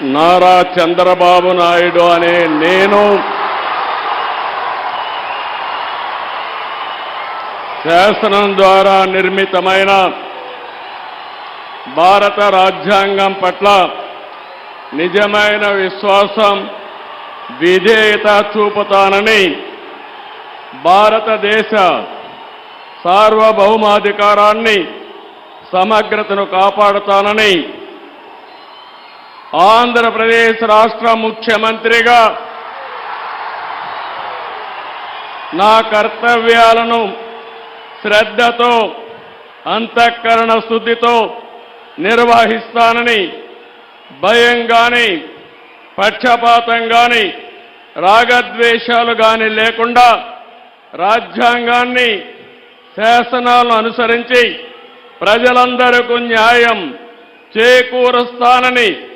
నారా చంద్రబాబు నాయుడు అనే నేను శాసనం ద్వారా నిర్మితమైన భారత రాజ్యాంగం పట్ల నిజమైన విశ్వాసం, విధేయత చూపుతానని, భారతదేశ సార్వభౌమాధికారాన్ని, సమగ్రతను కాపాడుతానని ఆంధ్రప్రదేశ్ రాష్ట్ర ముఖ్యమంత్రిగా నా కర్తవ్యాలను శ్రద్ధతో, అంతఃకరణ శుద్ధితో నిర్వహిస్తానని, భయం గాని, పక్షపాతం గాని, రాగద్వేషాలు గాని లేకుండా రాజ్యాంగాన్ని, శాసనాలను అనుసరించి ప్రజలందరికీ న్యాయం చేకూరుస్తానని